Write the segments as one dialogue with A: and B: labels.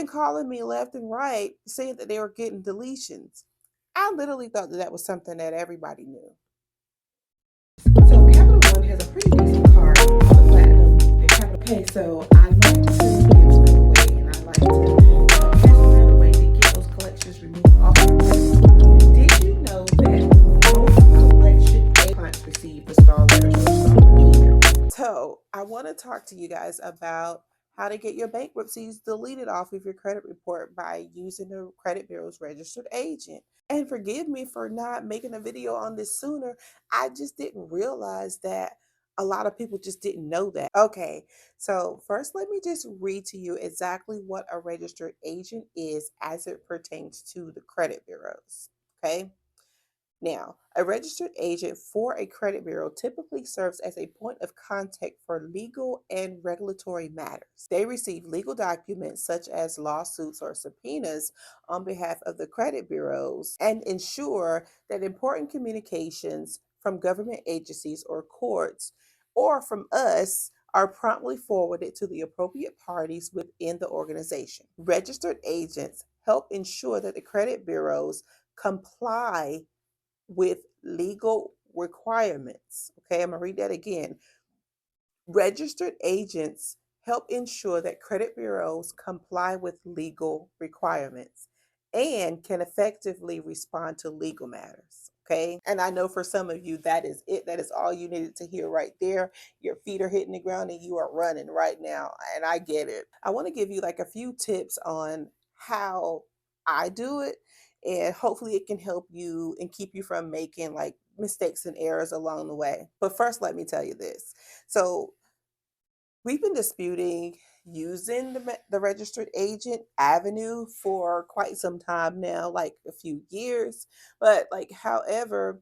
A: been calling me left and right saying that they were getting deletions. I literally thought that that was something that everybody knew. So Capital One has a pretty decent card called the Platinum, the Capital Pay. So I like to give stuff away, and I like to pass around a way to get those collections removed off your credit. Did you know that most collection clients receive the star letters or star email? So I want to talk to you guys about how to get your bankruptcies deleted off of your credit report by using the credit bureau's registered agent. And forgive me for not making a video on this sooner. I just didn't realize that a lot of people just didn't know that. Okay, so first let me just read to you exactly what a registered agent is as it pertains to the credit bureaus. Okay. Now, a registered agent for a credit bureau typically serves as a point of contact for legal and regulatory matters. They receive legal documents such as lawsuits or subpoenas on behalf of the credit bureaus and ensure that important communications from government agencies or courts or from us are promptly forwarded to the appropriate parties within the organization. Registered agents help ensure that the credit bureaus comply with legal requirements. Okay, I'm going to read that again. Registered agents help ensure that credit bureaus comply with legal requirements and can effectively respond to legal matters. Okay. And I know for some of you, that is it. That is all you needed to hear right there. Your feet are hitting the ground and you are running right now. And I get it. I want to give you like a few tips on how I do it. And hopefully it can help you and keep you from making like mistakes and errors along the way. But first, let me tell you this. So, we've been disputing using the registered agent avenue for quite some time now, like a few years. But, like, however,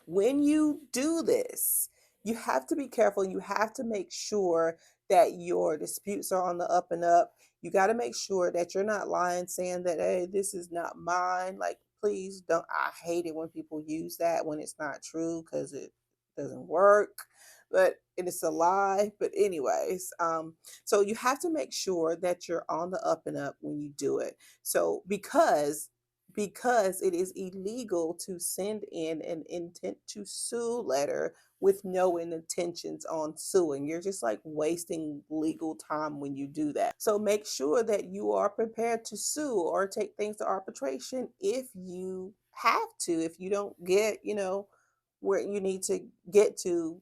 A: when you do this, you have to be careful. You have to make sure that your disputes are on the up and up. You got to make sure that you're not lying, saying that, hey, this is not mine. Like, please don't. I hate it when people use that when it's not true because it doesn't work. But and it's a lie. But anyways, so you have to make sure that you're on the up and up when you do it. So because it is illegal to send in an intent to sue letter with no intentions on suing. You're just like wasting legal time when you do that. So make sure that you are prepared to sue or take things to arbitration if you have to, if you don't get, where you need to get to,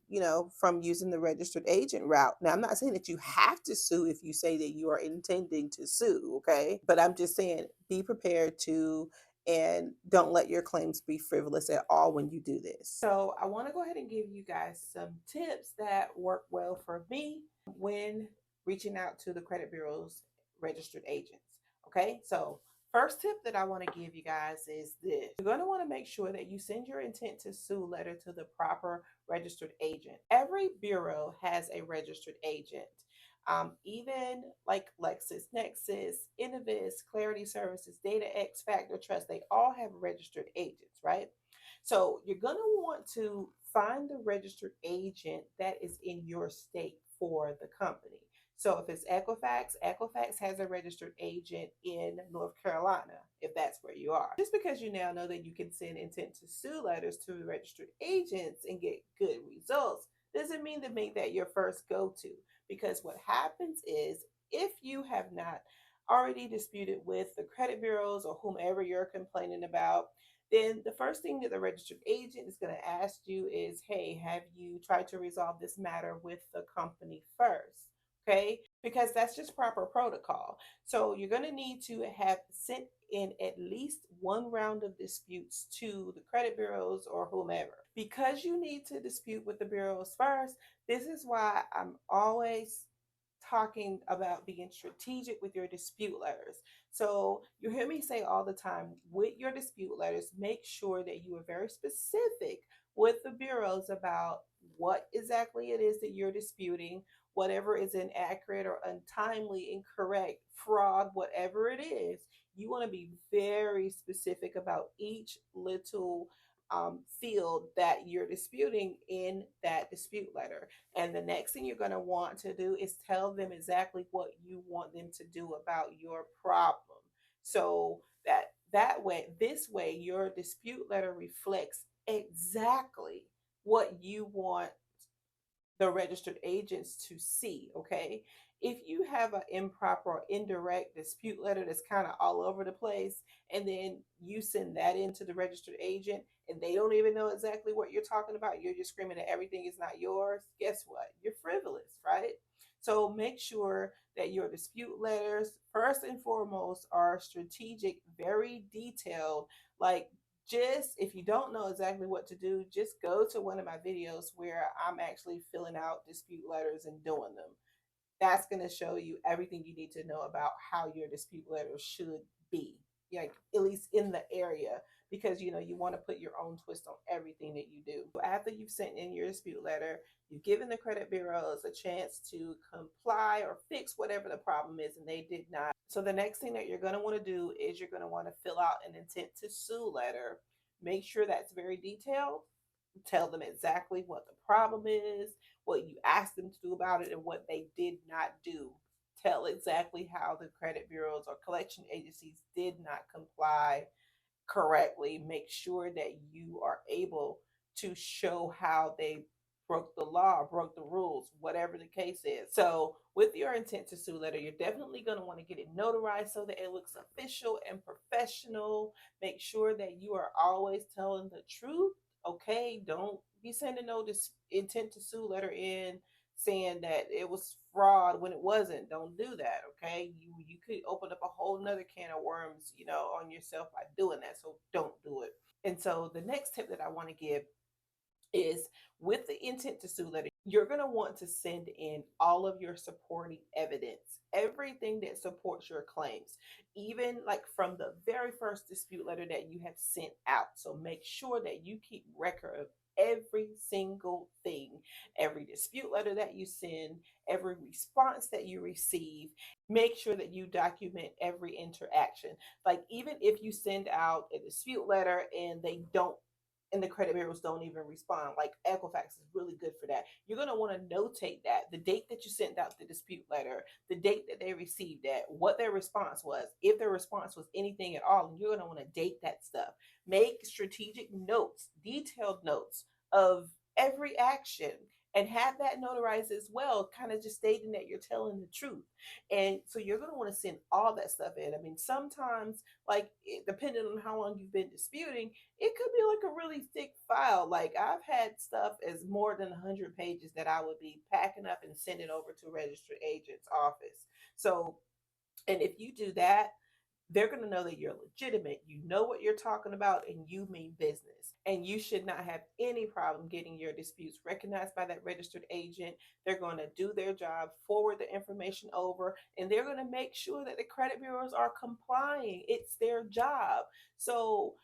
A: from using the registered agent route. Now, I'm not saying that you have to sue if you say that you are intending to sue, okay? But I'm just saying be prepared to and don't let your claims be frivolous at all when you do this. So, I want to go ahead and give you guys some tips that work well for me when reaching out to the credit bureau's registered agents. Okay, so first tip that I want to give you guys is this. You're going to want to make sure that you send your intent to sue letter to the proper registered agent. Every bureau has a registered agent. Even like LexisNexis, Innovis, Clarity Services, DataX, Factor Trust, they all have registered agents, right? So you're going to want to find the registered agent that is in your state for the company. So if it's Equifax has a registered agent in North Carolina, if that's where you are. Just because you now know that you can send intent to sue letters to registered agents and get good results doesn't mean to make that your first go-to. Because what happens is if you have not already disputed with the credit bureaus or whomever you're complaining about, then the first thing that the registered agent is going to ask you is, hey, have you tried to resolve this matter with the company first? Okay, because that's just proper protocol. So you're going to need to have sent in at least one round of disputes to the credit bureaus or whomever. Because you need to dispute with the bureaus first, this is why I'm always talking about being strategic with your dispute letters. So you hear me say all the time with your dispute letters, make sure that you are very specific with the bureaus about what exactly it is that you're disputing, whatever is inaccurate or untimely, incorrect, fraud, whatever it is. You want to be very specific about each little field that you're disputing in that dispute letter. And the next thing you're going to want to do is tell them exactly what you want them to do about your problem. So this way, your dispute letter reflects exactly what you want the registered agents to see. Okay, if you have an improper or indirect dispute letter that's kind of all over the place, and then you send that into the registered agent and they don't even know exactly what you're talking about, you're just screaming that everything is not yours. Guess what? You're frivolous, right? So make sure that your dispute letters, first and foremost, are strategic, very detailed. Like, just if you don't know exactly what to do, just go to one of my videos where I'm actually filling out dispute letters and doing them. That's going to show you everything you need to know about how your dispute letter should be, like at least in the area, because you want to put your own twist on everything that you do. After you've sent in your dispute letter, you've given the credit bureaus a chance to comply or fix whatever the problem is, and they did not. So the next thing that you're going to want to do is you're going to want to fill out an intent to sue letter. Make sure that's very detailed. Tell them exactly what the problem is, what you asked them to do about it, and what they did not do. Tell exactly how the credit bureaus or collection agencies did not comply correctly. Make sure that you are able to show how they broke the law, broke the rules, whatever the case is. So, with your intent to sue letter, you're definitely going to want to get it notarized so that it looks official and professional. Make sure that you are always telling the truth. Okay, don't be sending no intent to sue letter in saying that it was fraud when it wasn't. Don't do that. Okay, you could open up a whole nother can of worms, on yourself by doing that. So don't do it. And so the next tip that I want to give is, with the intent to sue letter, you're going to want to send in all of your supporting evidence, everything that supports your claims, even like from the very first dispute letter that you have sent out. So make sure that you keep record of every single thing, every dispute letter that you send, every response that you receive. Make sure that you document every interaction. Like, even if you send out a dispute letter and they don't, and the credit bureaus don't even respond, like Equifax is really good for that. You're going to want to notate that, the date that you sent out the dispute letter, the date that they received that, what their response was, if their response was anything at all, and you're going to want to date that stuff. Make strategic notes, detailed notes of every action, and have that notarized as well, kind of just stating that you're telling the truth. And so you're going to want to send all that stuff in. I mean, sometimes, like, depending on how long you've been disputing, it could be like a really thick file. Like, I've had stuff as more than 100 pages that I would be packing up and sending over to registered agent's office. So, and if you do that, they're going to know that you're legitimate. You know what you're talking about and you mean business. And you should not have any problem getting your disputes recognized by that registered agent. They're going to do their job, forward the information over, and they're going to make sure that the credit bureaus are complying. It's their job. So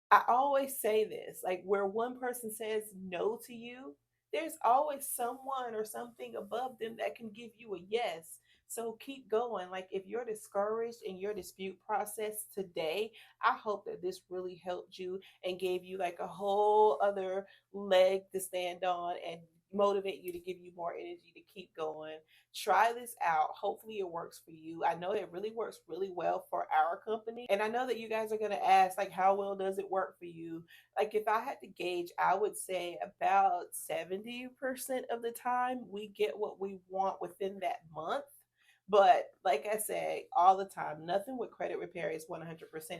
A: I always say this, like, where one person says no to you, there's always someone or something above them that can give you a yes. So keep going. Like, if you're discouraged in your dispute process today, I hope that this really helped you and gave you like a whole other leg to stand on and motivate you to give you more energy to keep going. Try this out. Hopefully it works for you. I know it really works really well for our company. And I know that you guys are going to ask, like, how well does it work for you? Like, if I had to gauge, I would say about 70% of the time we get what we want within that month. But like I said, all the time, nothing with credit repair is 100%,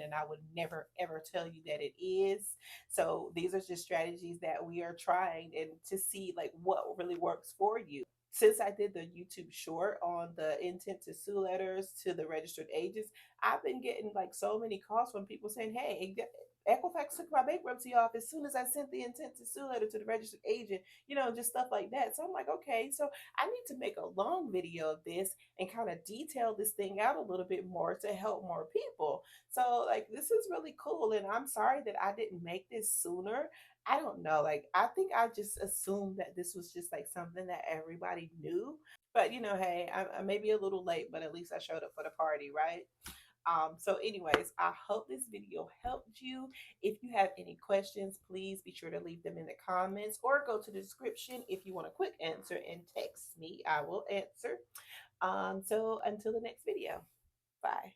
A: and I would never ever tell you that it is. So these are just strategies that we are trying and to see like what really works for you. Since I did the YouTube short on the intent to sue letters to the registered agents, I've been getting like so many calls from people saying, "Hey, Equifax took my bankruptcy off as soon as I sent the intent to sue letter to the registered agent," just stuff like that. So I'm like, okay, so I need to make a long video of this and kind of detail this thing out a little bit more to help more people. So, like, this is really cool. And I'm sorry that I didn't make this sooner. I don't know. Like, I think I just assumed that this was just like something that everybody knew. But, hey, I may be a little late, but at least I showed up for the party, right? So anyways, I hope this video helped you. If you have any questions, please be sure to leave them in the comments or go to the description if you want a quick answer and text me. I will answer. So until the next video, bye.